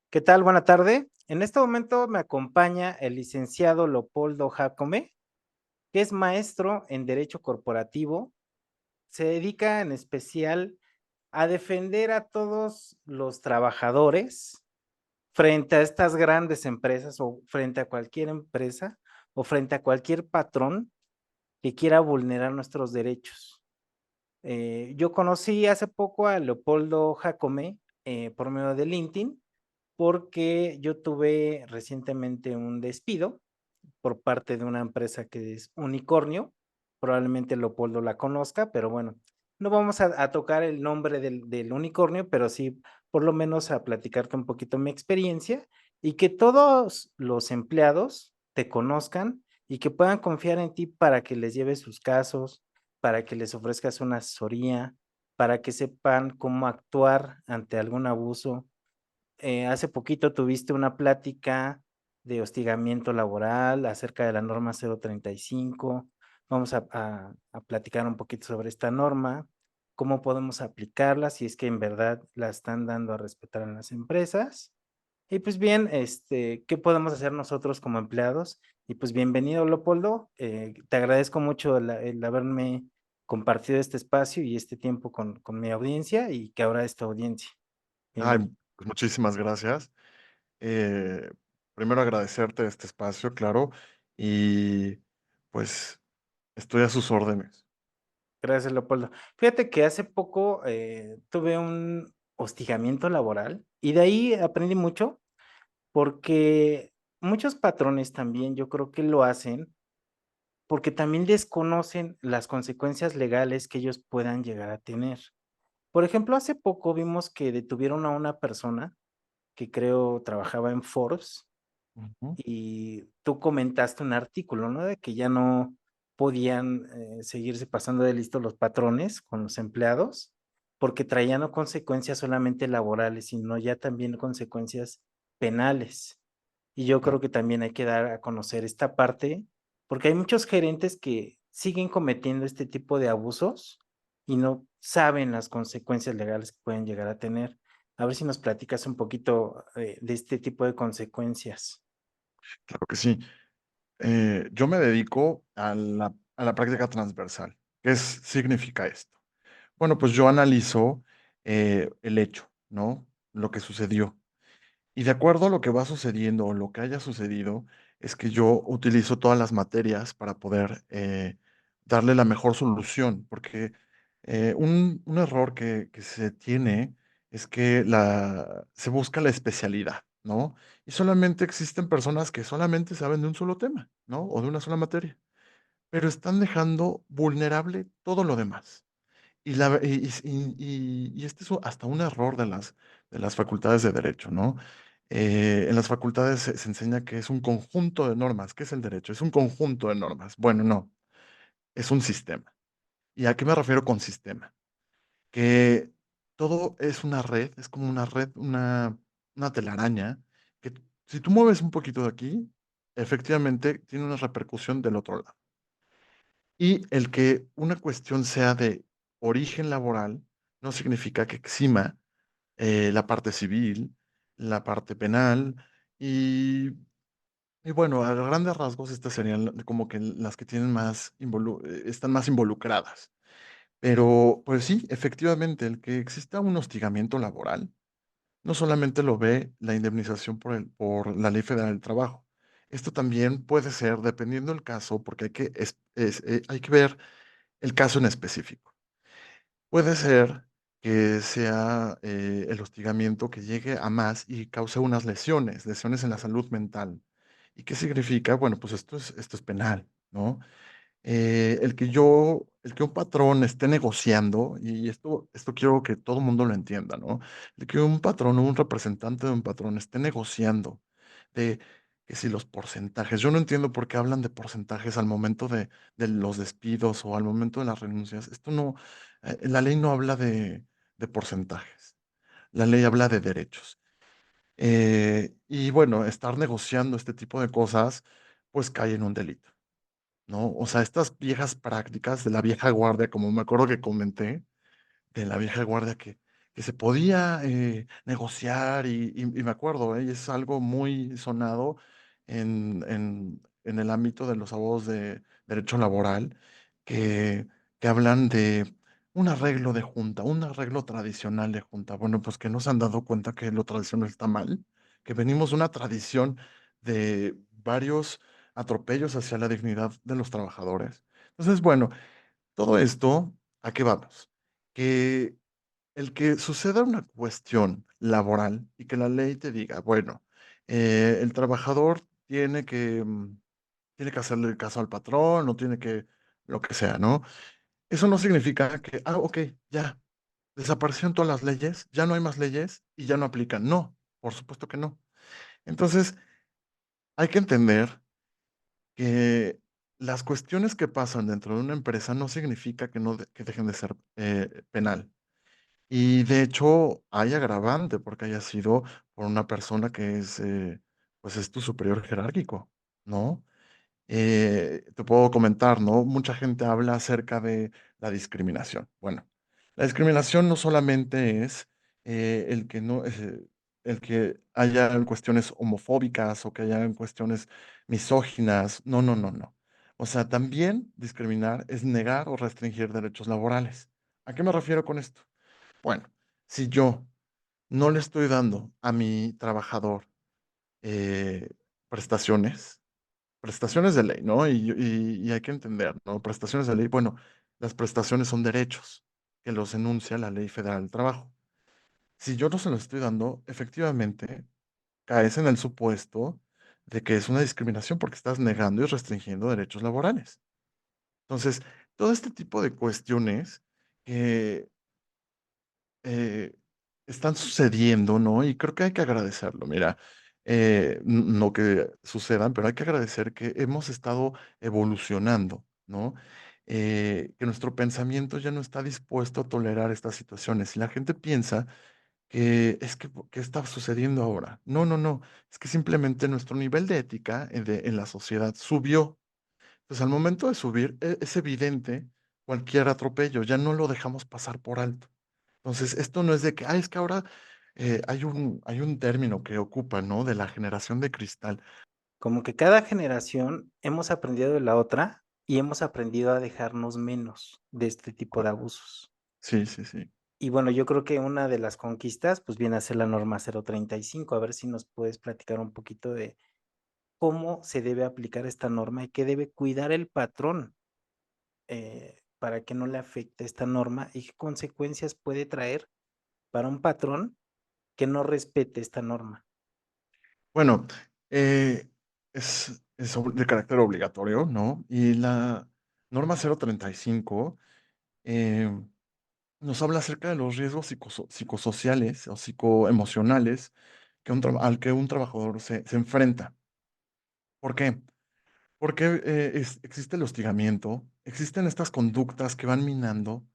¿Qué tal? Buena tarde. En este momento me acompaña el licenciado Leopoldo Jacome, que es maestro en Derecho Corporativo. Se dedica en especial a defender a todos los trabajadores frente a estas grandes empresas o frente a cualquier empresa o frente a cualquier patrón que quiera vulnerar nuestros derechos. Yo conocí hace poco a Leopoldo Jacome por medio de LinkedIn porque yo tuve recientemente un despido por parte de una empresa que es Unicornio. Probablemente Leopoldo la conozca, pero bueno, no vamos a tocar el nombre del unicornio, pero sí por lo menos a platicarte un poquito mi experiencia y que todos los empleados te conozcan y que puedan confiar en ti para que les lleves sus casos, para que les ofrezcas una asesoría, para que sepan cómo actuar ante algún abuso. Hace poquito tuviste una plática de hostigamiento laboral acerca de la norma 035. Vamos a platicar un poquito sobre esta norma, cómo podemos aplicarla, si es que en verdad la están dando a respetar en las empresas. Y pues bien, ¿qué podemos hacer nosotros como empleados? Y pues bienvenido, Leopoldo. Te agradezco mucho el haberme compartido este espacio y este tiempo con mi audiencia y que ahora es tu audiencia. Ay, Bienvenido. pues muchísimas gracias. Eh, Primero agradecerte este espacio, claro, y pues estoy a sus órdenes. Gracias, Leopoldo. Fíjate que hace poco, tuve un hostigamiento laboral y de ahí aprendí mucho, porque muchos patrones también yo creo que lo hacen, porque también desconocen las consecuencias legales que ellos puedan llegar a tener. Por ejemplo, hace poco vimos que detuvieron a una persona que creo trabajaba en Forbes. Ujú. Y tú comentaste un artículo, ¿no? De que ya no podían, seguirse pasando de listo los patrones con los empleados, porque traían no consecuencias solamente laborales, sino ya también consecuencias penales. Y yo Claro, creo que también hay que dar a conocer esta parte, porque hay muchos gerentes que siguen cometiendo este tipo de abusos y no saben las consecuencias legales que pueden llegar a tener. A ver si nos platicas un poquito, de este tipo de consecuencias. claro que sí. Yo me dedico a la práctica transversal. Significa esto? Bueno, pues yo analizo el hecho, ¿no? Lo que sucedió. Y de acuerdo a lo que va sucediendo o lo que haya sucedido, es que yo utilizo todas las materias para poder darle la mejor solución, porque un error que se tiene es que se busca la especialidad, ¿no? Y solamente existen personas que solamente saben de un solo tema, ¿no? O de una sola materia, pero están dejando vulnerable todo lo demás. Y este es hasta un error de las facultades de derecho, ¿no? En las facultades se enseña que es un conjunto de normas. ¿Qué es el derecho? Es un conjunto de normas. Bueno, no, es un sistema. ¿Y a qué me refiero con sistema? Que todo es una red, es como una red, una telaraña, que si tú mueves un poquito de aquí, efectivamente tiene una repercusión del otro lado. Y el que una cuestión sea de origen laboral no significa que exima la parte civil, la parte penal y, y bueno, a grandes rasgos estas serían como que las que tienen están más involucradas. Pero pues sí, efectivamente, el que exista un hostigamiento laboral no solamente lo ve la indemnización por la Ley Federal del Trabajo. Esto también puede ser, dependiendo del caso, porque hay que ver el caso en específico. Puede ser que sea el hostigamiento que llegue a más y cause unas lesiones en la salud mental. ¿Y qué significa? Bueno, pues esto es penal, ¿no? El que un patrón esté negociando, y esto quiero que todo el mundo lo entienda, ¿no? El que un patrón o un representante de un patrón esté negociando de que si los porcentajes, yo no entiendo por qué hablan de porcentajes al momento de los despidos o al momento de las renuncias. Esto no, la ley no habla de porcentajes, la ley habla de derechos. Y bueno, estar negociando este tipo de cosas, pues cae en un delito. ¿No? O sea, estas viejas prácticas de la vieja guardia, como me acuerdo que comenté, de la vieja guardia que que se podía negociar y me acuerdo, y es algo muy sonado en el ámbito de los abogados de derecho laboral, que, que hablan de un arreglo de junta, un arreglo tradicional de junta. Bueno, pues que no se han dado cuenta que lo tradicional está mal, que venimos de una tradición de varios atropellos hacia la dignidad de los trabajadores. Entonces, bueno, todo esto, ¿a qué vamos? Que el que suceda una cuestión laboral y que la ley te diga, bueno, el trabajador tiene que hacerle caso al patrón o tiene que, lo que sea, ¿no? Eso no significa que, ok, ya, desaparecieron todas las leyes, ya no hay más leyes y ya no aplican. No, por supuesto que no. Entonces, hay que entender que las cuestiones que pasan dentro de una empresa no significa que, no, que dejen de ser penal. Y de hecho, hay agravante porque haya sido por una persona que es, pues es tu superior jerárquico, ¿no? Te puedo comentar, ¿no? Mucha gente habla acerca de la discriminación. Bueno, la discriminación no solamente es el que no, el que haya cuestiones homofóbicas o que haya cuestiones misóginas. No, no, no, no. O sea, también discriminar es negar o restringir derechos laborales. ¿A qué me refiero con esto? Bueno, si yo no le estoy dando a mi trabajador eh, prestaciones, prestaciones de ley, ¿no? Y hay que entender, ¿no? Prestaciones de ley, bueno, las prestaciones son derechos que los enuncia la Ley Federal del Trabajo. Si yo no se los estoy dando, efectivamente, caes en el supuesto de que es una discriminación porque estás negando y restringiendo derechos laborales. Entonces, todo este tipo de cuestiones que eh, están sucediendo, ¿no? Y creo que hay que agradecerlo. Mira, no que sucedan, pero hay que agradecer que hemos estado evolucionando, ¿no? Que nuestro pensamiento ya no está dispuesto a tolerar estas situaciones. Y la gente piensa que es que, ¿qué está sucediendo ahora? No, no, no. Es que simplemente nuestro nivel de ética en la sociedad subió. Entonces, al momento de subir, es evidente cualquier atropello, ya no lo dejamos pasar por alto. Entonces, esto no es de que, es que ahora hay un término que ocupa, ¿no? De la generación de cristal. Como que cada generación hemos aprendido de la otra y hemos aprendido a dejarnos menos de este tipo de Correcto. abusos. Sí, sí, sí. Y bueno, yo creo que una de las conquistas, pues, viene a ser la norma 035. A ver si nos puedes platicar un poquito de cómo se debe aplicar esta norma y qué debe cuidar el patrón, para que no le afecte esta norma y qué consecuencias puede traer para un patrón que no respete esta norma. Bueno, eh, de carácter obligatorio, ¿no? Y la norma 035 eh, nos habla acerca de los riesgos psicosociales o psicoemocionales al que un trabajador se enfrenta. ¿Por qué? Porque existe el hostigamiento, existen estas conductas que van minando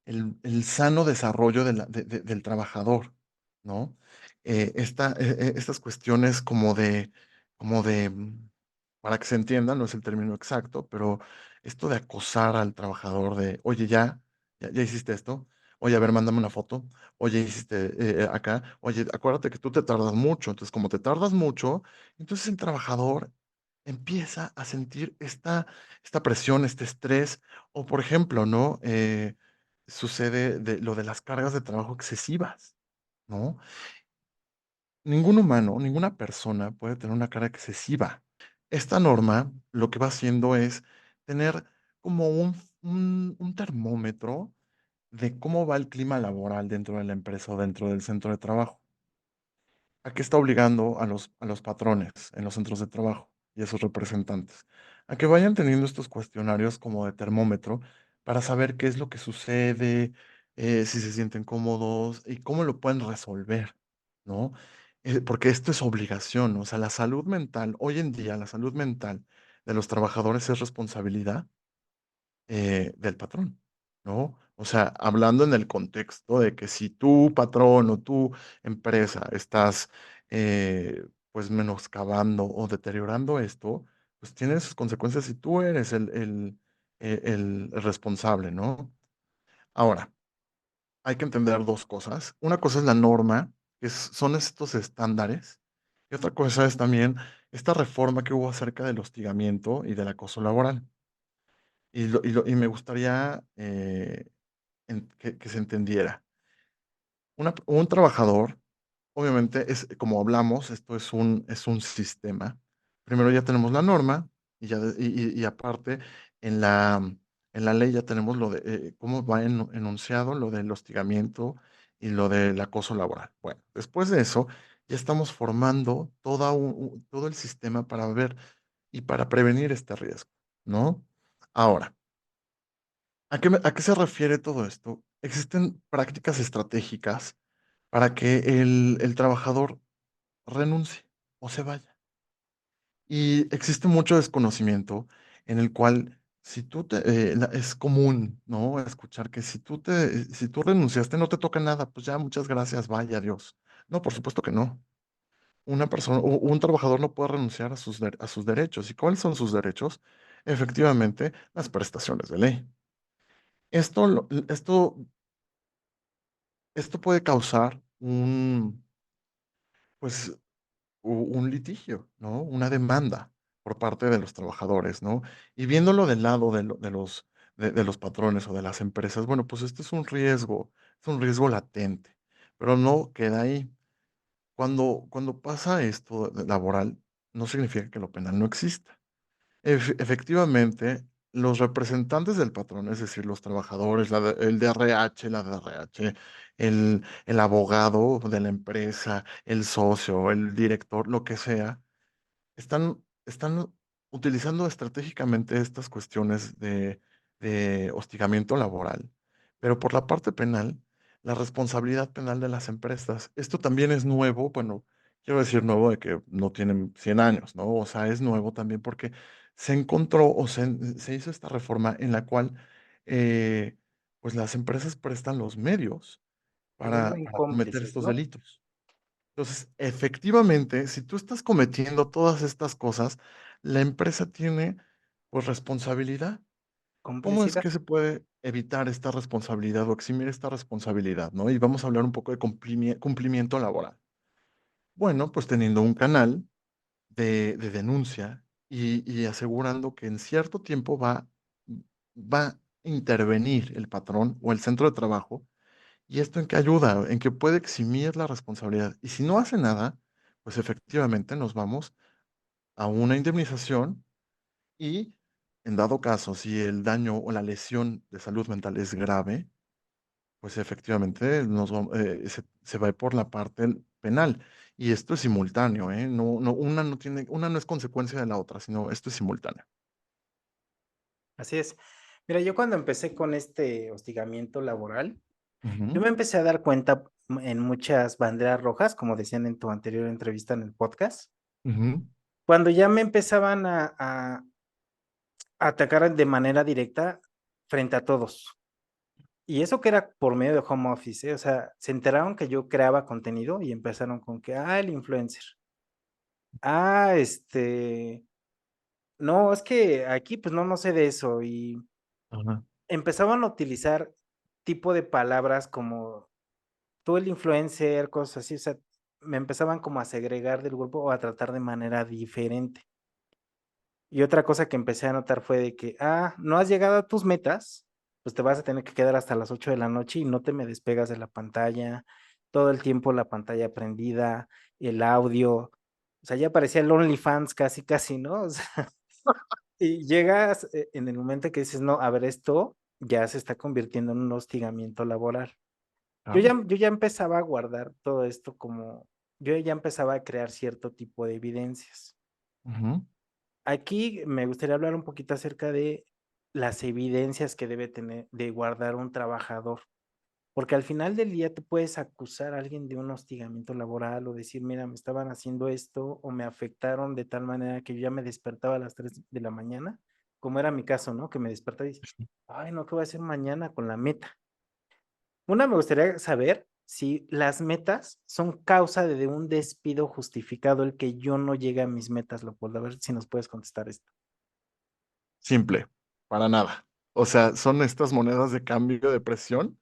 el sano desarrollo del trabajador, ¿no? Estas cuestiones para que se entienda, no es el término exacto, pero esto de acosar al trabajador de, oye, ya hiciste esto, oye, a ver, mándame una foto, oye, hiciste acá, oye, acuérdate que tú te tardas mucho, entonces como te tardas mucho, entonces el trabajador empieza a sentir esta presión, este estrés, o por ejemplo, ¿no? Sucede lo de las cargas de trabajo excesivas, ¿no? Ningún humano, ninguna persona puede tener una carga excesiva. Esta norma lo que va haciendo es tener como un termómetro de cómo va el clima laboral dentro de la empresa o dentro del centro de trabajo. ¿A qué está obligando a los patrones en los centros de trabajo y a sus representantes? A que vayan teniendo estos cuestionarios como de termómetro para saber qué es lo que sucede, si se sienten cómodos y cómo lo pueden resolver, ¿no? Porque esto es obligación, o sea, la salud mental, hoy en día la salud mental de los trabajadores es responsabilidad del patrón, ¿no? O sea, hablando en el contexto de que si tu patrón o tu empresa estás, pues, menoscabando o deteriorando esto, pues tiene sus consecuencias si tú eres el responsable, ¿no? Ahora, hay que entender dos cosas. Una cosa es la norma, son estos estándares, y otra cosa es también esta reforma que hubo acerca del hostigamiento y del acoso laboral. Y me gustaría que se entendiera. Un trabajador, obviamente, como hablamos, esto es un sistema. Primero ya tenemos la norma y aparte en en la ley ya tenemos lo de cómo va enunciado lo del hostigamiento y lo del acoso laboral. Bueno, después de eso ya estamos formando todo el sistema para ver y para prevenir este riesgo, ¿no? Ahora, a qué se refiere todo esto? Existen prácticas estratégicas para que el trabajador renuncie o se vaya. Y existe mucho desconocimiento en el cual si es común, ¿no? Escuchar que si tú renunciaste no te toca nada, pues ya muchas gracias, vaya, adiós. No, por supuesto que no. Una persona, un trabajador no puede renunciar a a sus derechos. ¿Y cuáles son sus derechos? Efectivamente, las prestaciones de ley. Esto, lo- esto, esto puede causar pues, un litigio, ¿no? Una demanda por parte de los trabajadores, ¿no? Y viéndolo del lado de los patrones o de las empresas, bueno, pues este es un riesgo latente, pero no queda ahí. Cuando pasa esto laboral, no significa que lo penal no exista. Efectivamente, los representantes del patrón, es decir, los trabajadores, el DRH, la DRH, el abogado de la empresa, el socio, el director, lo que sea, están utilizando estratégicamente estas cuestiones de hostigamiento laboral, pero por la parte penal, la responsabilidad penal de las empresas. Esto también es nuevo, bueno, quiero decir nuevo de que no tienen 100 años, ¿no? O sea, es nuevo también porque se encontró se hizo esta reforma en la cual, eh, pues las empresas prestan los medios Se vuelven para cometer cómplices, estos ¿no? delitos. Entonces, efectivamente, si tú estás cometiendo todas estas cosas, la empresa tiene pues responsabilidad. ¿Cómo es Complicidad. que se puede evitar esta responsabilidad o eximir esta responsabilidad, ¿no? Y vamos a hablar un poco de cumplimiento laboral. Bueno, pues teniendo un canal de denuncia y asegurando que en cierto tiempo va a intervenir el patrón o el centro de trabajo. ¿Y esto en qué ayuda? En que puede eximir la responsabilidad. Y si no hace nada, pues efectivamente nos vamos a una indemnización y, en dado caso, si el daño o la lesión de salud mental es grave, pues efectivamente se va por la parte penal. Y esto es simultáneo, ¿eh? Una no es consecuencia de la otra, sino esto es simultáneo. Así es. Mira, yo cuando empecé con este hostigamiento laboral, yo Ujú, me empecé a dar cuenta en muchas banderas rojas, como decían en tu anterior entrevista en el podcast, ujú, cuando ya me empezaban a atacar de manera directa frente a todos. Y eso que era por medio de home office, ¿eh? O sea, se enteraron que yo creaba contenido y empezaron con que, el influencer. No, es que aquí pues no sé de eso. Y ajá, empezaban a utilizar tipo de palabras como tú el influencer, cosas así, o sea, me empezaban como a segregar del grupo o a tratar de manera diferente. Y otra cosa que empecé a notar fue de que, no has llegado a tus metas, pues te vas a tener que quedar hasta las 8 de la noche y no te me despegas de la pantalla, todo el tiempo la pantalla prendida, el audio, o sea, ya parecía el OnlyFans casi, casi, ¿no? O sea, y llegas en el momento que dices, no, a ver, esto ya se está convirtiendo en un hostigamiento laboral. claro. Yo ya empezaba a guardar todo esto como, yo ya empezaba a crear cierto tipo de evidencias. Ujú, Aquí me gustaría hablar un poquito acerca de las evidencias que debe tener de guardar un trabajador, porque al final del día tú puedes acusar a alguien de un hostigamiento laboral o decir, mira, me estaban haciendo esto o me afectaron de tal manera que yo ya me despertaba a las 3 de la mañana, como era mi caso, ¿no? Que me despertaba y, ay, no, ¿qué voy a hacer mañana con la meta? Una, me gustaría saber si las metas son causa de un despido justificado, el que yo no llegue a mis metas, Leopoldo. A ver si nos puedes contestar esto. simple, para nada. O sea, son estas monedas de cambio de presión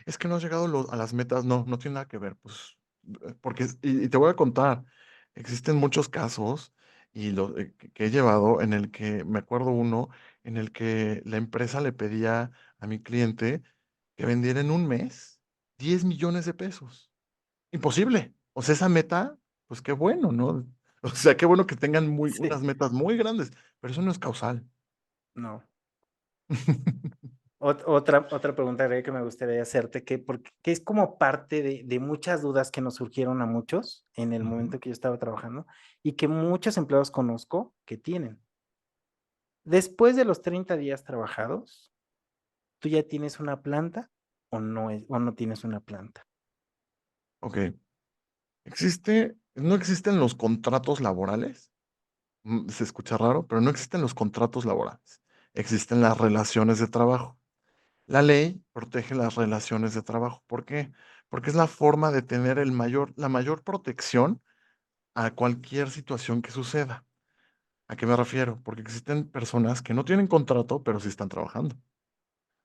Es que no has llegado a las metas, no, no tiene nada que ver, pues, porque, y te voy a contar, existen muchos casos que he llevado en el que, me acuerdo uno, en el que la empresa le pedía a mi cliente que vendiera en un mes 10 millones de pesos. Imposible. O sea, esa meta, pues qué bueno, ¿no? O sea, qué bueno que tengan Sí. unas metas muy grandes, pero eso no es causal. No. Otra pregunta que me gustaría hacerte, que es como parte de muchas dudas que nos surgieron a muchos en el Ujú. momento que yo estaba trabajando y que muchos empleados conozco que tienen. Después de los 30 días trabajados, ¿tú ya tienes una planta o no tienes una planta? Ok. No existen los contratos laborales. Se escucha raro, pero no existen los contratos laborales. Existen las relaciones de trabajo. La ley protege las relaciones de trabajo. ¿Por qué? Porque es la forma de tener la mayor protección a cualquier situación que suceda. ¿A qué me refiero? Porque existen personas que no tienen contrato, pero sí están trabajando.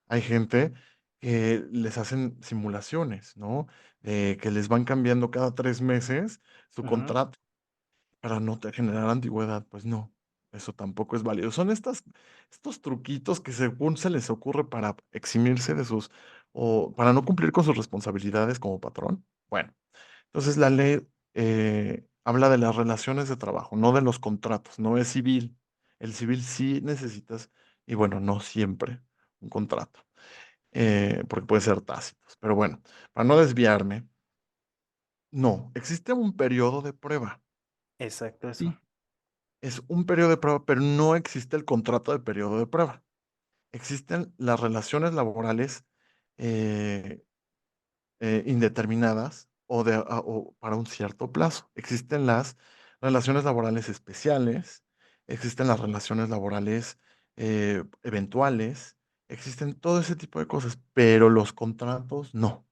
Hay gente que les hacen simulaciones, ¿no? Que les van cambiando cada 3 meses su Ujú, contrato para no te generar antigüedad. Pues no, eso tampoco es válido. Son estos truquitos que según se les ocurre para eximirse o para no cumplir con sus responsabilidades como patrón. Bueno, entonces la ley habla de las relaciones de trabajo, no de los contratos, no es civil. El civil sí necesitas, y bueno, no siempre, un contrato, porque puede ser tácitos. Pero bueno, para no desviarme, no, existe un periodo de prueba. exacto, eso. Sí, es un periodo de prueba, pero no existe el contrato de periodo de prueba. Existen las relaciones laborales eh, indeterminadas o para un cierto plazo. Existen las relaciones laborales especiales, existen las relaciones laborales eventuales, existen todo ese tipo de cosas, pero los contratos no.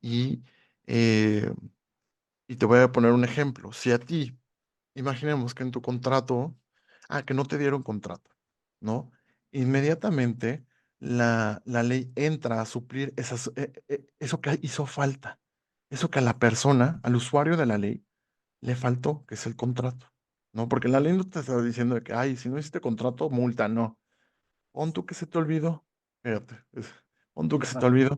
Y, eh, y te voy a poner un ejemplo. Si a ti, imaginemos que en tu contrato, que no te dieron contrato, ¿no? Inmediatamente la ley entra a suplir eso que hizo falta, eso que a la persona, al usuario de la ley, le faltó, que es el contrato, ¿no? Porque la ley no te está diciendo de que, ay, si no hiciste contrato, multa, no. Pon tú que se te olvidó, fíjate, pon tú que se te Ajá. olvidó.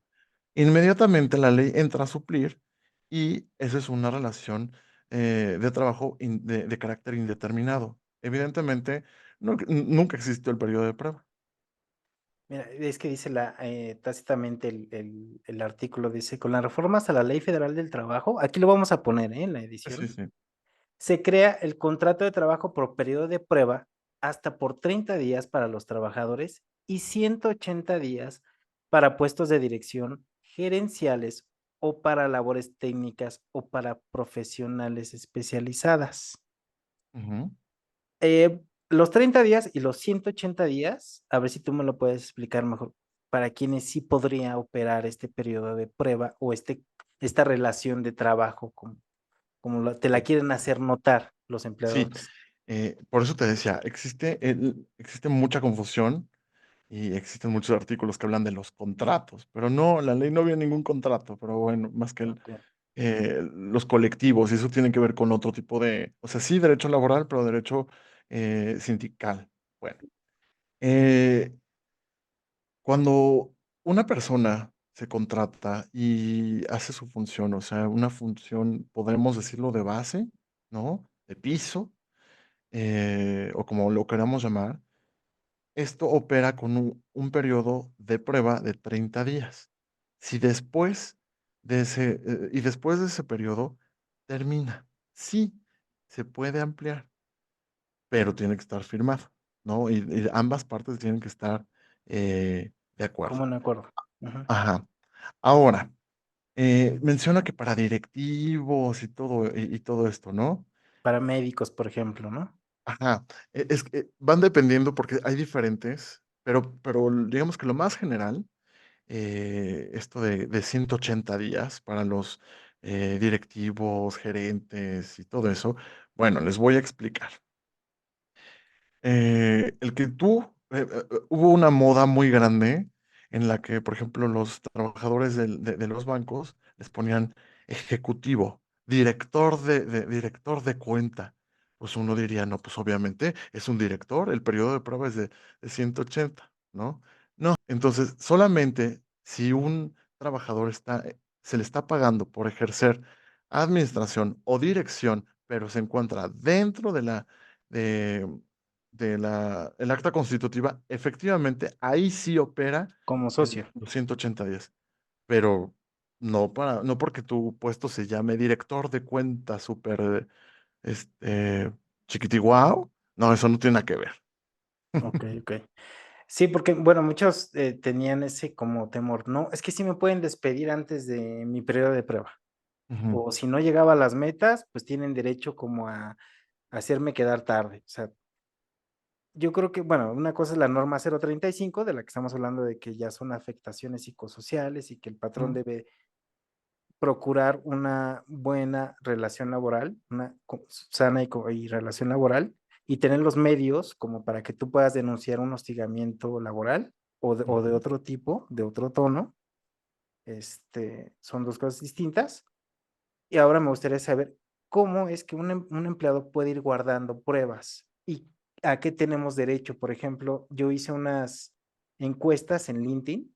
Inmediatamente la ley entra a suplir y esa es una relación de trabajo de carácter indeterminado. Evidentemente, nunca existió el periodo de prueba. Mira, es que dice tácitamente el artículo, dice, con las reformas a la Ley Federal del Trabajo, aquí lo vamos a poner, en la Sí, edición, sí. se crea el contrato de trabajo por periodo de prueba hasta por 30 días para los trabajadores y 180 días para puestos de dirección gerenciales o para labores técnicas o para profesionales especializadas. Ujú. Los 30 días y los 180 días, a ver si tú me lo puedes explicar mejor, para quienes sí podría operar este periodo de prueba o esta relación de trabajo, te la Sí, quieren hacer notar los sí, empleadores. por eso te decía, existe mucha confusión y existen muchos artículos que hablan de los contratos, pero no, la ley no había ningún contrato, pero bueno, más que Ok. los colectivos, y eso tiene que ver con otro tipo o sea, sí, derecho laboral, pero derecho sindical. Bueno, eh, cuando una persona se contrata y hace su función, o sea, una función, podemos decirlo de base, ¿no? De piso, o como lo queramos llamar, esto opera con un periodo de prueba de 30 días. Si después después de ese periodo termina, sí, se puede ampliar, pero tiene que estar firmado, ¿no? Y ambas partes tienen que estar de acuerdo. ¿Cómo no acuerdo? Ujú. Ajá. Ahora, menciona que para directivos y todo esto, ¿no? Para médicos, por ejemplo, ¿no? Ajá, es que van dependiendo porque hay diferentes, pero digamos que lo más general, esto de 180 días para los directivos, gerentes y todo eso, bueno, les voy a explicar. El que hubo una moda muy grande en la que, por ejemplo, los trabajadores de los bancos les ponían ejecutivo, director de cuenta. Pues uno diría, no, pues obviamente es un director, el periodo de prueba es de 180, ¿no? No, entonces solamente si un trabajador se le está pagando por ejercer administración o dirección, pero se encuentra dentro de, el acta constitutiva, efectivamente, ahí sí opera como socio. los 180 días, pero no porque tu puesto se llame director de cuenta súper, chiquitiguao, no, eso no tiene nada que ver. Ok, ok. Sí, porque, bueno, muchos tenían ese como temor, no, es que sí me pueden despedir antes de mi periodo de prueba. Ujú, O si no llegaba a las metas, pues tienen derecho como a hacerme quedar tarde. O sea, yo creo que, bueno, una cosa es la norma 035 de la que estamos hablando de que ya son afectaciones psicosociales y que el patrón ujú, debe procurar una buena relación laboral, una sana y relación laboral, y tener los medios como para que tú puedas denunciar un hostigamiento laboral o de ujú. otro tipo, de otro tono. Son dos cosas distintas. Y ahora me gustaría saber cómo es que un empleado puede ir guardando pruebas y a qué tenemos derecho. Por ejemplo, yo hice unas encuestas en LinkedIn,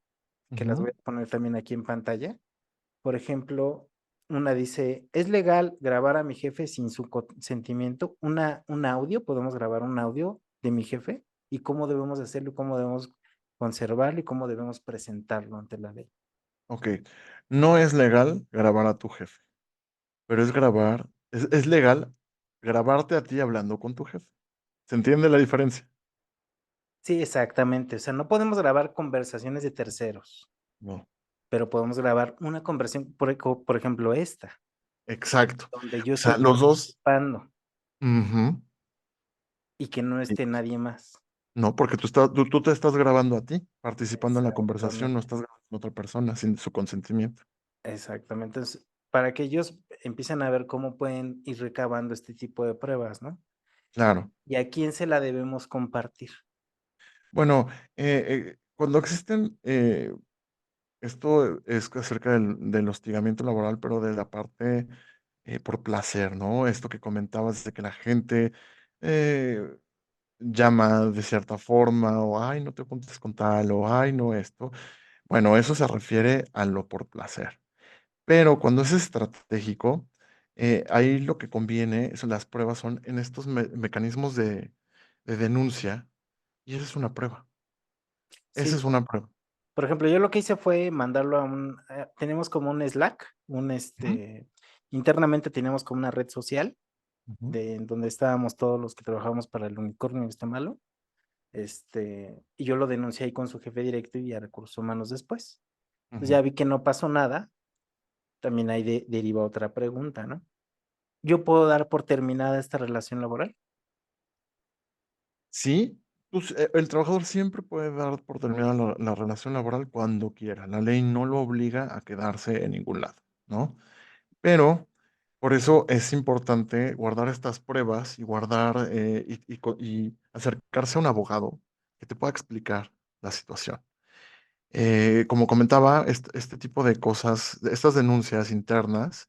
que las Ujú. voy a poner también aquí en pantalla. Por ejemplo, una dice, ¿es legal grabar a mi jefe sin su consentimiento? Un audio, podemos grabar un audio de mi jefe y cómo debemos hacerlo, cómo debemos conservarlo y cómo debemos presentarlo ante la ley. Ok, no es legal grabar a tu jefe, pero es legal grabarte a ti hablando con tu jefe. ¿Se entiende la diferencia? Sí, exactamente. O sea, no podemos grabar conversaciones de terceros, No, pero podemos grabar una conversación, por ejemplo, esta, exacto. donde yo O sea, estoy los dos, participando ujú, y que no y- esté nadie más. no, porque tú te estás grabando a ti, participando en la conversación, no Exactamente. estás grabando a otra persona sin su consentimiento. Exactamente. Entonces, para que ellos empiecen a ver cómo pueden ir recabando este tipo de pruebas, ¿no? Claro. Y a quién se la debemos compartir. Bueno, cuando existen, esto es acerca del hostigamiento laboral, pero de la parte por placer, ¿no? Esto que comentabas de que la gente eh, llama de cierta forma, o ay, no te juntes con tal, o ay, no esto. Bueno, eso se refiere a lo por placer. Pero cuando es estratégico, ahí lo que conviene, las pruebas son en estos mecanismos de denuncia, y esa es una prueba. Sí, Esa es una prueba. por ejemplo, yo lo que hice fue mandarlo tenemos como un Slack, Ujú, internamente tenemos como una red social ujú, en donde estábamos todos los que trabajamos para el unicornio este malo. Y yo lo denuncié ahí con su jefe directo y a recursos humanos después. Entonces ujú. ya vi que no pasó nada, también ahí deriva otra pregunta, ¿no? ¿Yo puedo dar por terminada esta relación laboral? Sí, pues, el trabajador siempre puede dar por terminada la relación laboral cuando quiera. La ley no lo obliga a quedarse en ningún lado, ¿no? Pero por eso es importante guardar estas pruebas y guardar y acercarse a un abogado que te pueda explicar la situación. Como comentaba, este tipo de cosas, estas denuncias internas,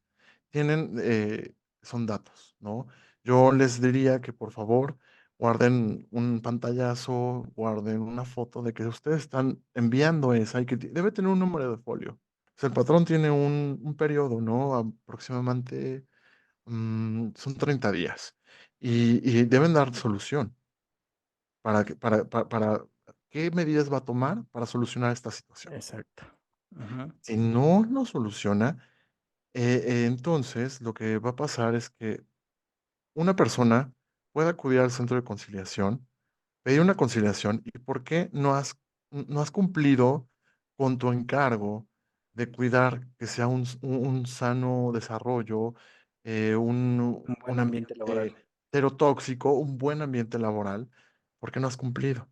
son datos, ¿no? Yo les diría que por favor guarden un pantallazo, guarden una foto de que ustedes están enviando esa y que debe tener un número de folio. O sea, el patrón tiene un periodo, ¿no? Aproximadamente son 30 días y deben dar solución para qué medidas va a tomar para solucionar esta situación. Exacto. Ujú. Si no lo soluciona, entonces lo que va a pasar es que una persona puede acudir al centro de conciliación, pedir una conciliación y por qué no has cumplido con tu encargo de cuidar que sea un sano desarrollo, Un un buen ambiente laboral. ambiente cero tóxico, un buen ambiente laboral, ¿por qué no has cumplido?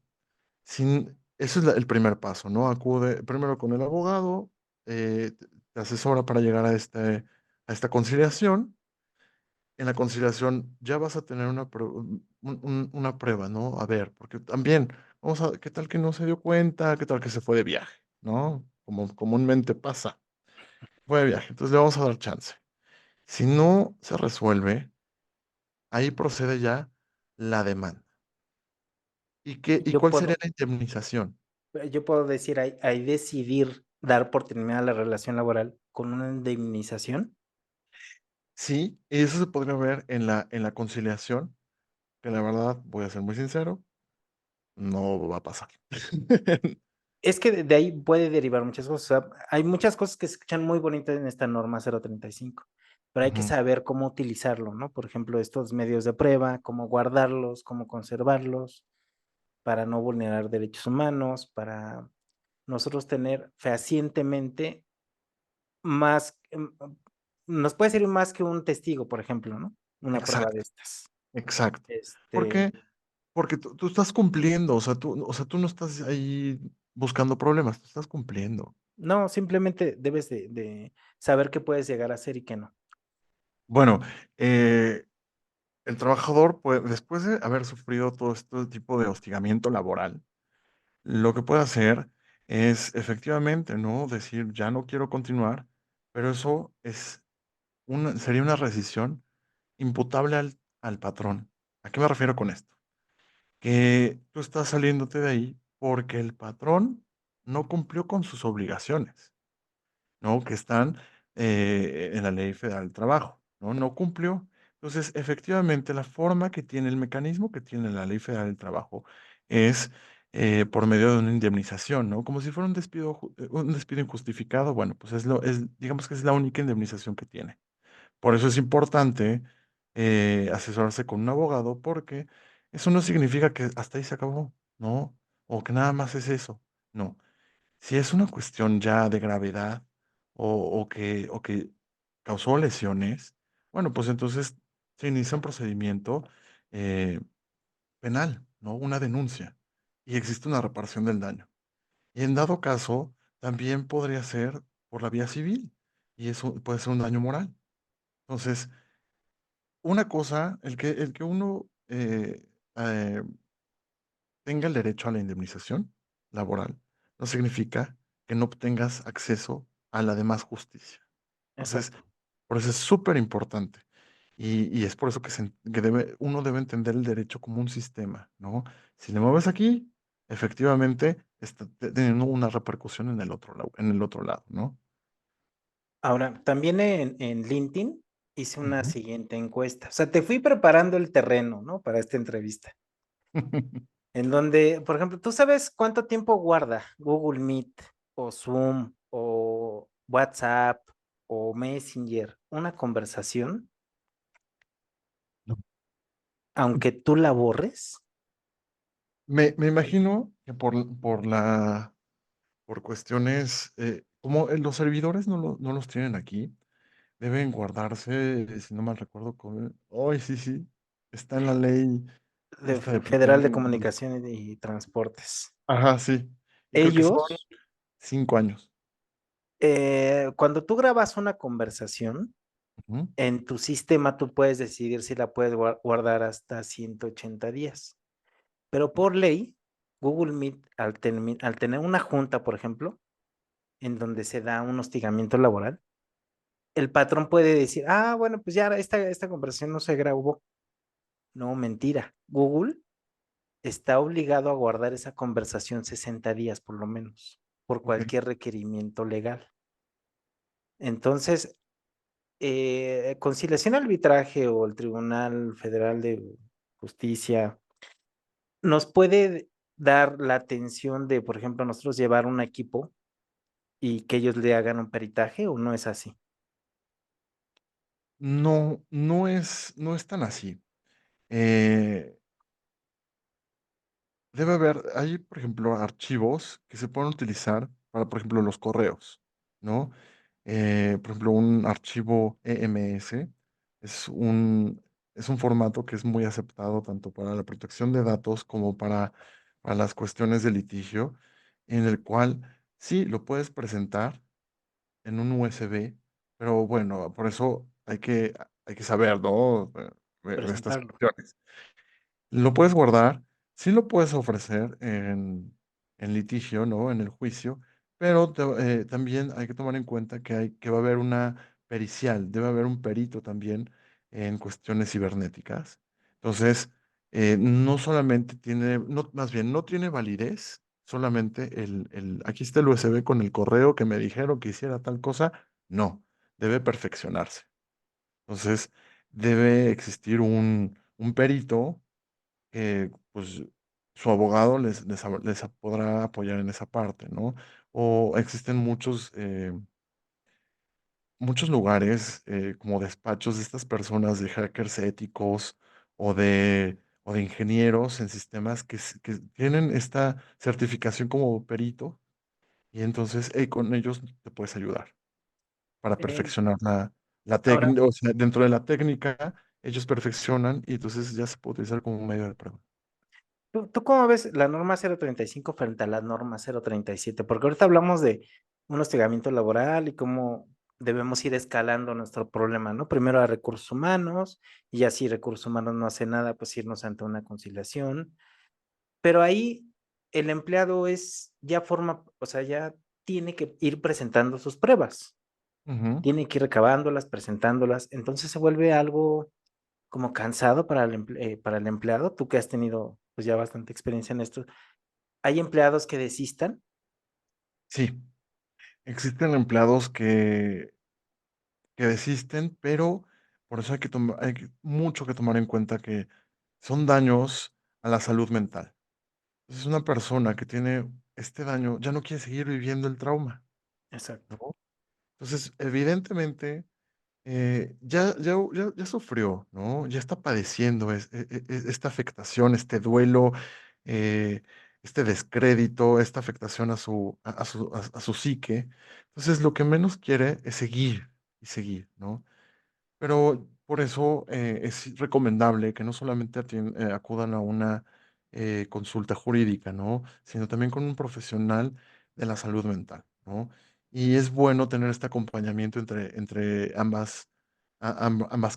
Eso es el primer paso, ¿no? Acude primero con el abogado, te asesora para llegar a esta conciliación. En la conciliación ya vas a tener una prueba, ¿no? A ver, porque también, ¿qué tal que no se dio cuenta? ¿Qué tal que se fue de viaje? ¿no? Como comúnmente pasa. Fue de viaje, entonces le vamos a dar chance. Si no se resuelve, ahí procede ya la demanda. ¿Y Yo cuál sería puedo, la indemnización? yo puedo decir, ahí decidir dar por terminada la relación laboral con una indemnización. Sí, y eso se podría ver en la conciliación, que la verdad, voy a ser muy sincero, no va a pasar. Es que de ahí puede derivar muchas cosas. O sea, hay muchas cosas que se escuchan muy bonitas en esta norma 035, pero hay que Ujú, saber cómo utilizarlo, ¿no? Por ejemplo, estos medios de prueba, cómo guardarlos, cómo conservarlos, para no vulnerar derechos humanos, para nosotros tener fehacientemente más, nos puede servir más que un testigo, por ejemplo, ¿no? Una prueba de exacto, estas. exacto. ¿Por Este, qué? Porque tú estás cumpliendo, o sea, tú no estás ahí buscando problemas, tú estás cumpliendo. no, simplemente debes de saber qué puedes llegar a hacer y qué no. Bueno, el trabajador, pues, después de haber sufrido todo este tipo de hostigamiento laboral, lo que puede hacer es efectivamente, ¿no? Decir, ya no quiero continuar, pero eso es sería una rescisión imputable al patrón. ¿A qué me refiero con esto? Que tú estás saliéndote de ahí porque el patrón no cumplió con sus obligaciones, ¿no? Que están en la Ley Federal del Trabajo, ¿no? No cumplió. Entonces, efectivamente, la forma que tiene, el mecanismo que tiene la Ley Federal del Trabajo es por medio de una indemnización, ¿no? Como si fuera un despido injustificado, bueno, pues digamos que es la única indemnización que tiene. Por eso es importante asesorarse con un abogado, porque eso no significa que hasta ahí se acabó, ¿no? O que nada más es eso. No. Si es una cuestión ya de gravedad o que causó lesiones, bueno, pues entonces se inicia un procedimiento eh, penal, ¿no? Una denuncia. Y existe una reparación del daño. Y en dado caso, también podría ser por la vía civil. Y eso puede ser un daño moral. Entonces, una cosa, el que uno eh, tenga el derecho a la indemnización laboral no significa que no obtengas acceso a la demás justicia. Entonces, Exacto. por eso es súper importante. Y es por eso que uno debe entender el derecho como un sistema, ¿no? Si le mueves aquí, efectivamente está teniendo una repercusión en el otro lado, ¿no? Ahora, también en LinkedIn hice una Ujú. siguiente encuesta. O sea, te fui preparando el terreno, ¿no? Para esta entrevista. En donde, por ejemplo, ¿tú sabes cuánto tiempo guarda Google Meet o Zoom o WhatsApp o Messenger una conversación, No. aunque tú la borres? Me imagino que por cuestiones, como los servidores no los tienen aquí, deben guardarse, si no mal recuerdo, hoy sí, sí, está en la ley De esta de Federal de protección. Comunicaciones y Transportes. Ajá, sí. Y creo que son Ellos, 5 años. cuando tú grabas una conversación, Ujú. en tu sistema tú puedes decidir si la puedes guardar hasta 180 días. Pero por ley, Google Meet, al tener una junta, por ejemplo, en donde se da un hostigamiento laboral, el patrón puede decir, ah, bueno, pues ya esta conversación no se grabó. No, mentira. Google está obligado a guardar esa conversación 60 días por lo menos, por Ok. cualquier requerimiento legal. Entonces, Conciliación y Arbitraje o el Tribunal Federal de Justicia nos puede dar la atención de, por ejemplo, nosotros llevar un equipo y que ellos le hagan un peritaje o no es así. No, no es tan así. Eh, hay, por ejemplo, archivos que se pueden utilizar para, por ejemplo, los correos, ¿no? Por ejemplo, un archivo EMS es es un formato que es muy aceptado tanto para la protección de datos como para las cuestiones de litigio, en el cual sí lo puedes presentar en un USB, pero bueno, por eso hay que saber, ¿no? De estas Presentarlo. cuestiones. Lo puedes guardar, sí lo puedes ofrecer en litigio, ¿no? En el juicio, Pero también hay que tomar en cuenta que va a haber una pericial, debe haber un perito también en cuestiones cibernéticas. Entonces, no solamente tiene, no, más bien, no tiene validez solamente aquí está el USB con el correo que me dijeron que hiciera tal cosa. No, debe perfeccionarse. Entonces, debe existir un perito que, pues, su abogado les podrá apoyar en esa parte, ¿no? O existen muchos lugares, como despachos de estas personas, de hackers éticos o de ingenieros en sistemas que tienen esta certificación como perito, y entonces con ellos te puedes ayudar para Eh, perfeccionar la ahora, técnica, o sea, dentro de la técnica, ellos perfeccionan y entonces ya se puede utilizar como un medio de prueba. ¿tú cómo ves la norma 035 frente a la norma 037? Porque ahorita hablamos de un hostigamiento laboral y cómo debemos ir escalando nuestro problema, ¿no? Primero a recursos humanos y ya si recursos humanos no hace nada, pues irnos ante una conciliación. Pero ahí el empleado ya forma, o sea, ya tiene que ir presentando sus pruebas, Ujú. tiene que ir recabándolas, presentándolas. Entonces se vuelve algo como cansado para para el empleado. Tú que has tenido pues ya bastante experiencia en esto, ¿hay empleados que desistan? Sí, existen empleados que desisten, pero por eso mucho que tomar en cuenta que son daños a la salud mental. Entonces, una persona que tiene este daño ya no quiere seguir viviendo el trauma, Exacto, ¿no? Entonces, evidentemente, ya sufrió, ¿no? Ya está padeciendo esta afectación, este duelo, eh, este descrédito, esta afectación a su psique. Entonces, lo que menos quiere es seguir y seguir, ¿no? Pero por eso es recomendable que no solamente acudan a una consulta jurídica, ¿no? Sino también con un profesional de la salud mental, ¿no? Y es bueno tener este acompañamiento entre ambas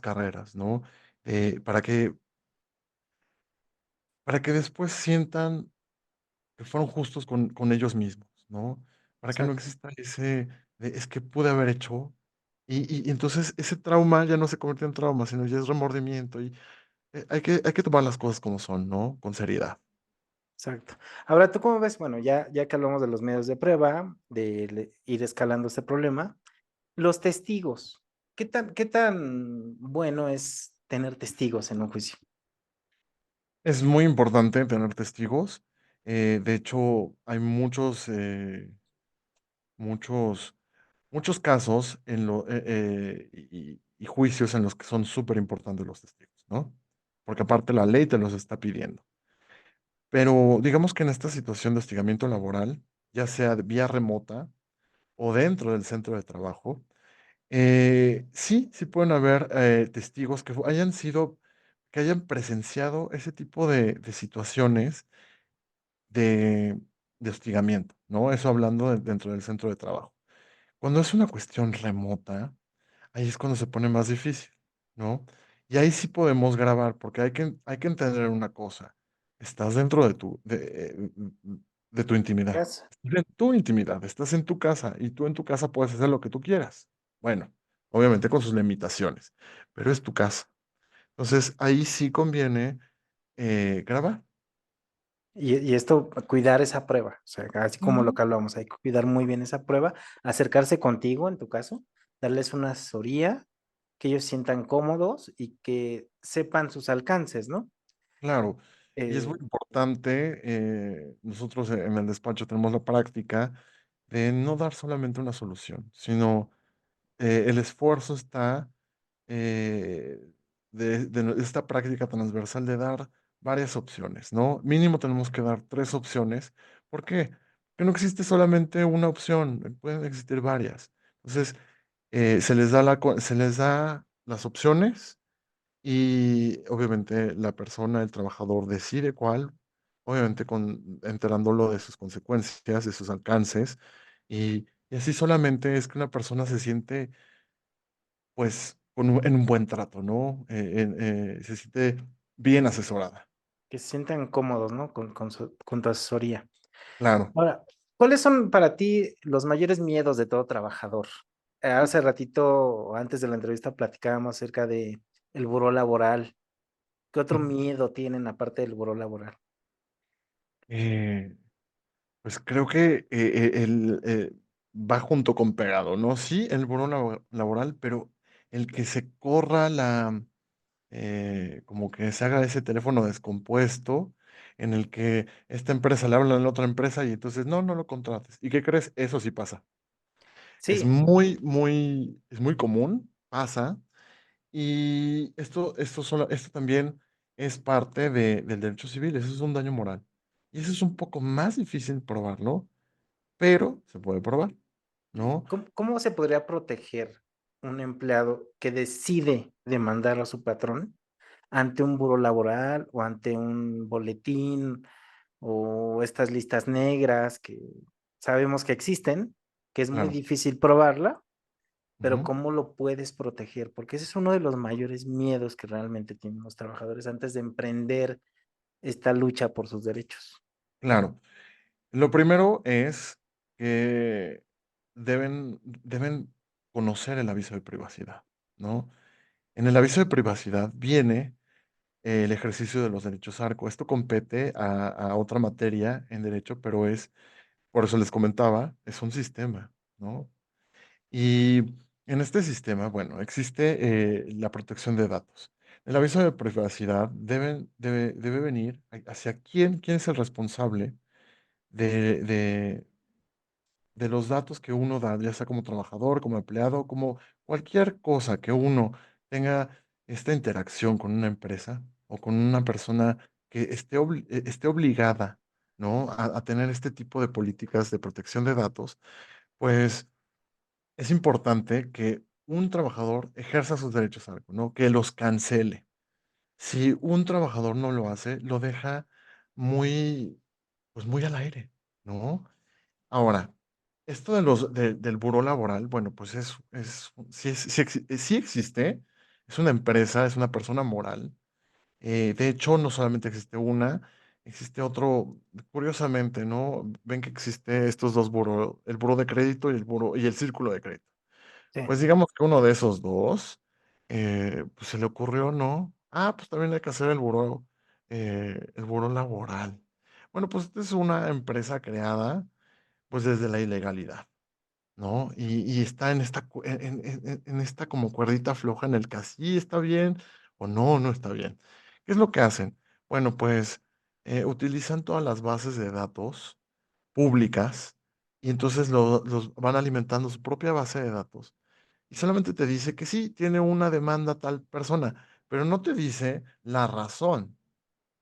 carreras, ¿no? Eh, para que, para que después sientan que fueron justos con ellos mismos, ¿no? Para que no exacto. exista es que pude haber hecho, y entonces ese trauma ya no se convierte en trauma, sino ya es remordimiento, y hay que tomar las cosas como son, ¿no? Con seriedad. Exacto. Ahora, ¿tú cómo ves? Bueno, ya que hablamos de los medios de prueba, de ir escalando este problema, los testigos, qué tan bueno es tener testigos en un juicio? Es muy importante tener testigos. De hecho, hay muchos, muchos casos y juicios en los que son súper importantes los testigos, ¿no? Porque aparte la ley te los está pidiendo. Pero digamos que en esta situación de hostigamiento laboral, ya sea de vía remota o dentro del centro de trabajo, sí pueden haber testigos que hayan presenciado ese tipo de situaciones de, de hostigamiento, ¿no? Eso hablando dentro del centro de trabajo. Cuando es una cuestión remota, ahí es cuando se pone más difícil, ¿no? Y ahí sí podemos grabar, porque hay que entender una cosa. Estás dentro de tu intimidad. Casa. Estás en tu intimidad, estás en tu casa y tú en tu casa puedes hacer lo que tú quieras. Bueno, obviamente con sus limitaciones, pero es tu casa. Entonces, ahí sí conviene grabar. Y esto, cuidar esa prueba, o sea, así como lo Ujú. que hablamos, hay que cuidar muy bien esa prueba, acercarse contigo en tu caso, darles una asesoría, que ellos sientan cómodos y que sepan sus alcances, ¿no? Claro, y es Eh, muy importante, nosotros en el despacho tenemos la práctica de no dar solamente una solución, sino el esfuerzo está esta práctica transversal de dar varias opciones, ¿no? Mínimo tenemos que dar tres opciones. ¿Por qué? Porque no existe solamente una opción, pueden existir varias. Entonces, se les da las opciones y obviamente la persona, el trabajador decide cuál, obviamente enterándolo de sus consecuencias, de sus alcances, y así solamente es que una persona se siente, pues, en un buen trato, ¿no? Se siente bien asesorada. que se sientan cómodos, ¿no? Con tu asesoría. Claro. Ahora, ¿Cuáles son para ti los mayores miedos de todo trabajador? Hace ratito, antes de la entrevista, platicábamos acerca de el buró laboral. ¿Qué otro Ujú. miedo tienen aparte del buró laboral? Eh, pues creo que, va junto con pegado, ¿no? Sí, el buró laboral, pero el que se corra como que se haga ese teléfono descompuesto, en el que esta empresa le habla a la otra empresa y entonces: "No, no lo contrates". ¿Y qué crees? Eso sí pasa. Sí, Es muy común, pasa, y esto también es parte del derecho civil, eso es un daño moral. Y eso es un poco más difícil probarlo, pero se puede probar, ¿no? ¿cómo se podría proteger un empleado que decide demandar a su patrón ante un buró laboral o ante un boletín o estas listas negras que sabemos que existen, que es muy Claro. difícil probarla, pero Ujú. ¿cómo lo puedes proteger? Porque ese es uno de los mayores miedos que realmente tienen los trabajadores antes de emprender esta lucha por sus derechos. Claro. Lo primero es que deben conocer el aviso de privacidad, ¿no? En el aviso de privacidad viene el ejercicio de los derechos ARCO. Esto compete a otra materia en derecho, pero por eso les comentaba, es un sistema, ¿no? Y en este sistema, bueno, existe la protección de datos. El aviso de privacidad debe venir hacia quién es el responsable de, de, de los datos que uno da, ya sea como trabajador, como empleado, como cualquier cosa que uno tenga esta interacción con una empresa o con una persona que esté obligada, ¿no? A tener este tipo de políticas de protección de datos, pues es importante que un trabajador ejerza sus derechos algo, ¿no? Que los cancele. Si un trabajador no lo hace, lo deja muy, pues muy al aire, ¿no? Ahora, esto del buró laboral, bueno, pues sí existe, es una empresa, es una persona moral. De hecho, no solamente existe una, existe otro, curiosamente, ¿no? Ven que existe estos dos buró, el buró de crédito y el círculo de crédito. Sí. Pues digamos que uno de esos dos, pues se le ocurrió, ¿no? Ah, pues también hay que hacer el buró laboral. Bueno, pues esta es una empresa creada, pues desde la ilegalidad, ¿no? Y está en esta, en esta como cuerdita floja en el que así está bien o no, no está bien. ¿Qué es lo que hacen? Bueno, pues utilizan todas las bases de datos públicas y entonces los van alimentando su propia base de datos y solamente te dice que sí, tiene una demanda tal persona, pero no te dice la razón.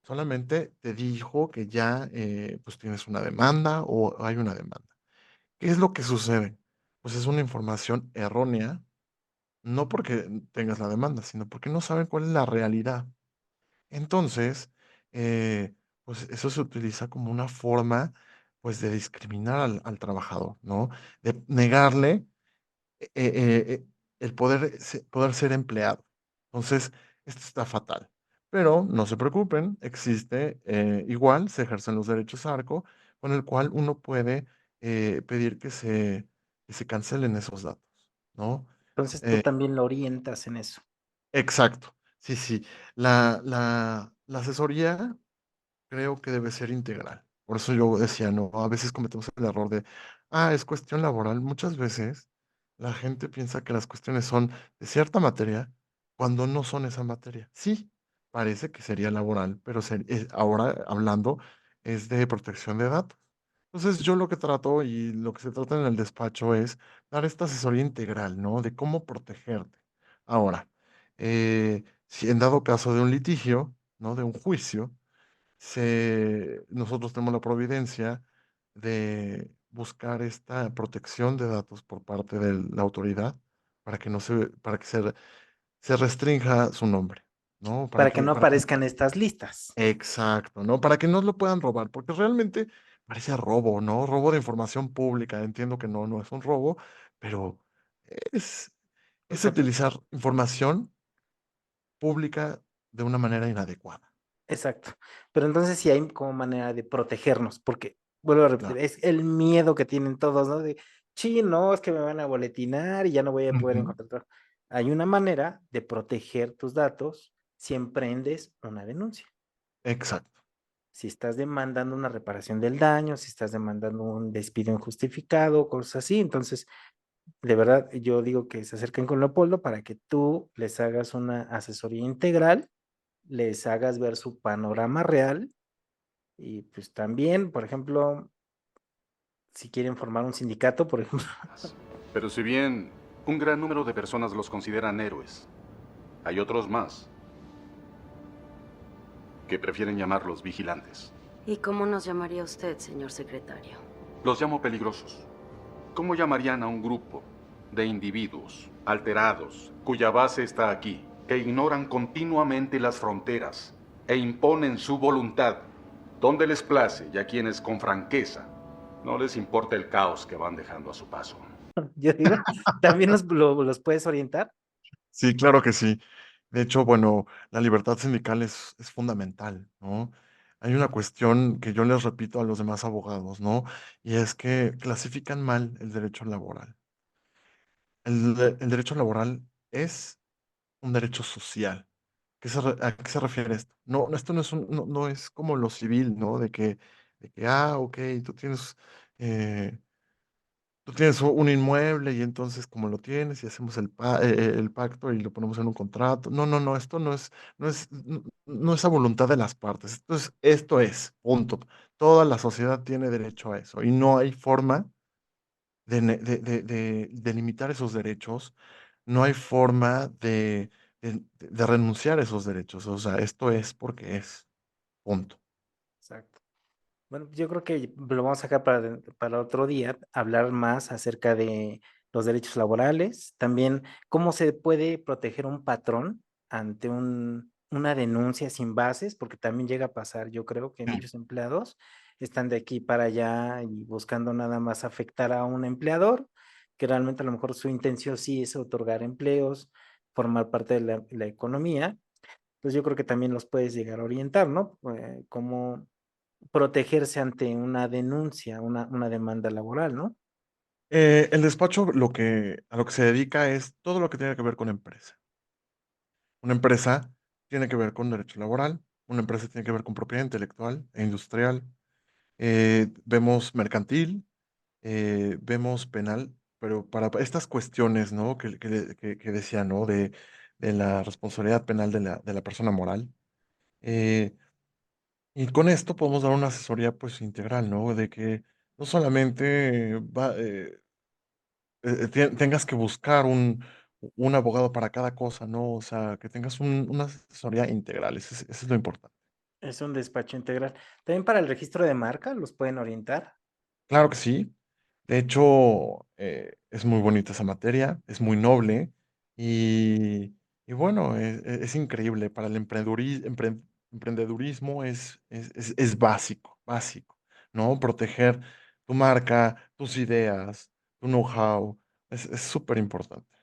Solamente te dijo que ya pues tienes una demanda o hay una demanda. ¿Qué es lo que sucede? Pues es una información errónea, no porque tengas la demanda, sino porque no saben cuál es la realidad. Entonces, eh, pues eso se utiliza como una forma pues de discriminar al trabajador, ¿no? De negarle el poder ser empleado. Entonces, esto está fatal. Pero no se preocupen, existe igual, se ejercen los derechos ARCO, con el cual uno puede pedir que se cancelen esos datos, ¿no? Entonces, tú Eh, también lo orientas en eso. exacto, sí, sí. La asesoría creo que debe ser integral. Por eso yo decía, no, a veces cometemos el error de, es cuestión laboral. Muchas veces la gente piensa que las cuestiones son de cierta materia cuando no son esa materia. Sí, parece que sería laboral, pero ahora hablando es de protección de datos. Entonces yo lo que trato y lo que se trata en el despacho es dar esta asesoría integral, ¿no? De cómo protegerte. Ahora, si en dado caso de un litigio, ¿no? De un juicio, nosotros tenemos la providencia de buscar esta protección de datos por parte de la autoridad para que no se, para que se restrinja su nombre, ¿no? Para que no aparezcan estas listas. Exacto, ¿no? Para que no lo puedan robar, porque realmente parece robo, ¿no? Robo de información pública. Entiendo que no, no es un robo, pero es, O es sea, utilizar información pública de una manera inadecuada. exacto. Pero entonces sí hay como manera de protegernos, porque vuelvo a repetir, Claro. es el miedo que tienen todos, ¿no? De, sí, no, es que me van a boletinar y ya no voy a poder Ujú. encontrar trabajo. Hay una manera de proteger tus datos si emprendes una denuncia. Exacto. Si estás demandando una reparación del daño, si estás demandando un despido injustificado, cosas así. Entonces, de verdad, yo digo que se acerquen con Leopoldo para que tú les hagas una asesoría integral, les hagas ver su panorama real y pues también, por ejemplo, si quieren formar un sindicato, por ejemplo. Pero si bien un gran número de personas los consideran héroes, hay otros más que prefieren llamarlos vigilantes. ¿Y cómo nos llamaría usted, señor secretario? Los llamo peligrosos. ¿Cómo llamarían a un grupo de individuos alterados cuya base está aquí, que ignoran continuamente las fronteras e imponen su voluntad donde les place y a quienes con franqueza no les importa el caos que van dejando a su paso? Yo digo, también los puedes orientar. Sí, claro que sí. De hecho, bueno, la libertad sindical es fundamental, ¿no? Hay una cuestión que yo les repito a los demás abogados, ¿no? Y es que clasifican mal el derecho laboral. El derecho laboral es un derecho social. ¿A qué se refiere esto? No, esto no es como lo civil, ¿no? Ok, tú tienes, eh, tú tienes un inmueble y entonces como lo tienes y hacemos el pacto y lo ponemos en un contrato. No, esto no es a voluntad de las partes. Punto. Toda la sociedad tiene derecho a eso y no hay forma de limitar esos derechos, no hay forma de renunciar a esos derechos. O sea, esto es porque es, punto. Exacto. Bueno, yo creo que lo vamos a sacar para otro día, hablar más acerca de los derechos laborales, también cómo se puede proteger un patrón ante una denuncia sin bases, porque también llega a pasar, yo creo que Sí. muchos empleados están de aquí para allá y buscando nada más afectar a un empleador, que realmente a lo mejor su intención sí es otorgar empleos, formar parte de la economía. Entonces yo creo que también los puedes llegar a orientar, ¿no? Cómo protegerse ante una denuncia, una demanda laboral, ¿no? El despacho a lo que se dedica es todo lo que tiene que ver con empresa. Una empresa tiene que ver con derecho laboral, una empresa tiene que ver con propiedad intelectual e industrial, vemos mercantil, vemos penal, pero para estas cuestiones, ¿no? Que decía, ¿no? De la responsabilidad penal de la persona moral. eh, y con esto podemos dar una asesoría pues integral, ¿no? De que no solamente tengas que buscar un abogado para cada cosa, ¿no? O sea, que tengas una asesoría integral, eso es lo importante. Es un despacho integral. También para el registro de marca los pueden orientar. Claro que sí. De hecho, es muy bonita esa materia, es muy noble y bueno, es increíble. Para el emprendedurismo es básico, básico, ¿no? Proteger tu marca, tus ideas, tu know-how, es súper importante.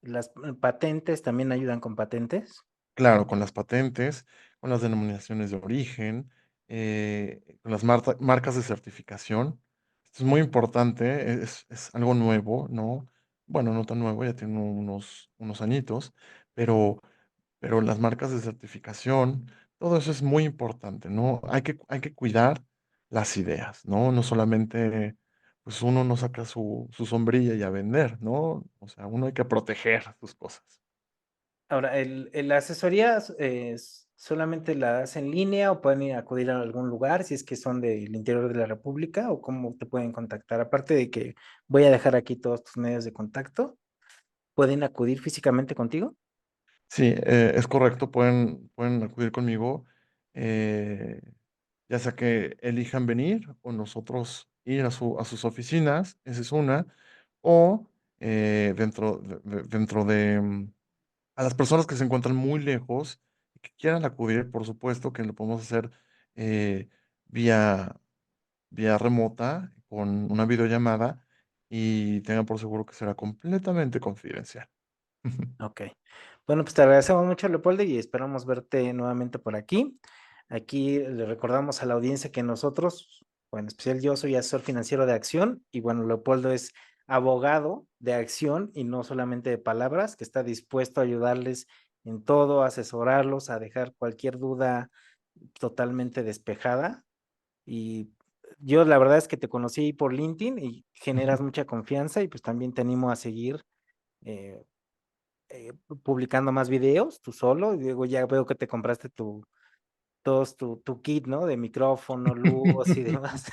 Las patentes también ayudan con patentes. Claro, con las patentes, con las denominaciones de origen, con las marcas de certificación. Esto es muy importante, es algo nuevo, ¿no? Bueno, no tan nuevo, ya tiene unos añitos, pero, pero las marcas de certificación, todo eso es muy importante, ¿no? Hay que cuidar las ideas, ¿no? No solamente, pues uno no saca su sombrilla y a vender, ¿no? O sea, uno hay que proteger sus cosas. Ahora, la asesoría solamente la das en línea o pueden ir a acudir a algún lugar si es que son del interior de la República o cómo te pueden contactar. Aparte de que voy a dejar aquí todos tus medios de contacto, ¿pueden acudir físicamente contigo? Sí, es correcto, pueden acudir conmigo, eh, ya sea que elijan venir o nosotros ir a sus oficinas, esa es una, o dentro a las personas que se encuentran muy lejos y que quieran acudir, por supuesto que lo podemos hacer eh, vía, vía remota con una videollamada y tengan por seguro que será completamente confidencial. Ok. Bueno, pues te agradecemos mucho, Leopoldo, y esperamos verte nuevamente por aquí. Aquí le recordamos a la audiencia que nosotros Bueno, especial yo soy asesor financiero de Acción y bueno, Leopoldo es abogado de acción y no solamente de palabras, que está dispuesto a ayudarles en todo, a asesorarlos, a dejar cualquier duda totalmente despejada. Y yo la verdad es que te conocí por LinkedIn y generas mucha confianza y pues también te animo a seguir eh, publicando más videos tú solo. Y luego ya veo que te compraste tu kit, ¿no? De micrófono, luz y demás.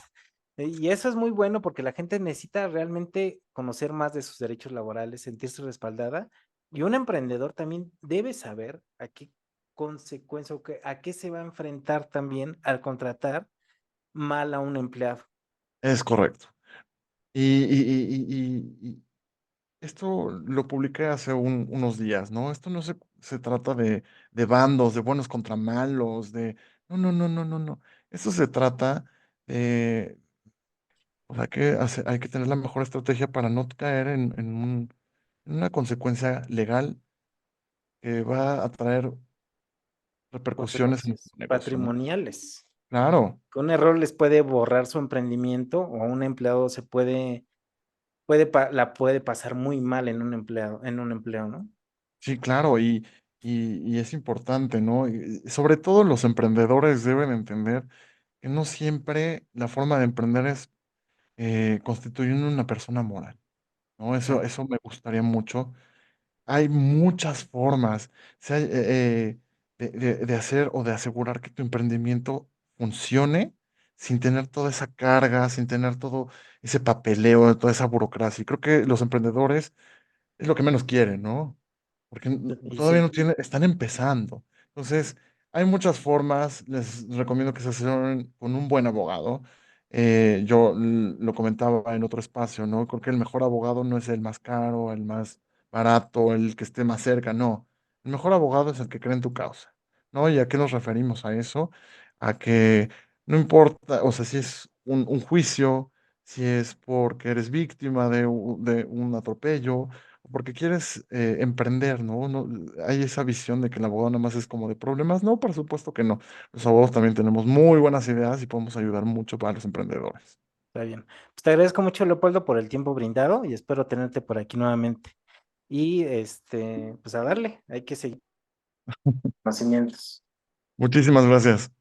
Y eso es muy bueno porque la gente necesita realmente conocer más de sus derechos laborales, sentirse respaldada. Y un emprendedor también debe saber a qué consecuencia o a qué se va a enfrentar también al contratar mal a un empleado. Es correcto. Y esto lo publiqué hace unos días, ¿no? Esto no se trata de bandos, de buenos contra malos, de... No, no, no, no, no, no. Esto se trata de... O sea, hay que tener la mejor estrategia para no caer en una consecuencia legal que va a traer repercusiones en Consecuencias tu negocio, ¿no? patrimoniales. Claro, Que un error les puede borrar su emprendimiento o a un empleado la puede pasar muy mal en un empleo, ¿no? sí, claro, y es importante, ¿no? Y sobre todo los emprendedores deben entender que no siempre la forma de emprender es constituyendo una persona moral, ¿no? Claro. Eso me gustaría mucho. Hay muchas formas, sea, de hacer o de asegurar que tu emprendimiento funcione sin tener toda esa carga, sin tener todo ese papeleo, toda esa burocracia. Y creo que los emprendedores es lo que menos quieren, ¿no? Porque Y todavía sí, no tienen, están empezando. Entonces, hay muchas formas, les recomiendo que se asesoren con un buen abogado. Yo lo comentaba en otro espacio, ¿no? Creo que el mejor abogado no es el más caro, el más barato, el que esté más cerca, no. El mejor abogado es el que cree en tu causa, ¿no? ¿Y a qué nos referimos a eso? A que no importa, o sea, si es un juicio, si es porque eres víctima de un atropello, porque quieres emprender, ¿no? No, hay esa visión de que el abogado nada más es como de problemas. No, por supuesto que no. Los abogados también tenemos muy buenas ideas y podemos ayudar mucho para los emprendedores. está bien. Pues te agradezco mucho, Leopoldo, por el tiempo brindado y espero tenerte por aquí nuevamente. Y pues a darle, hay que seguir conocimientos. Muchísimas gracias.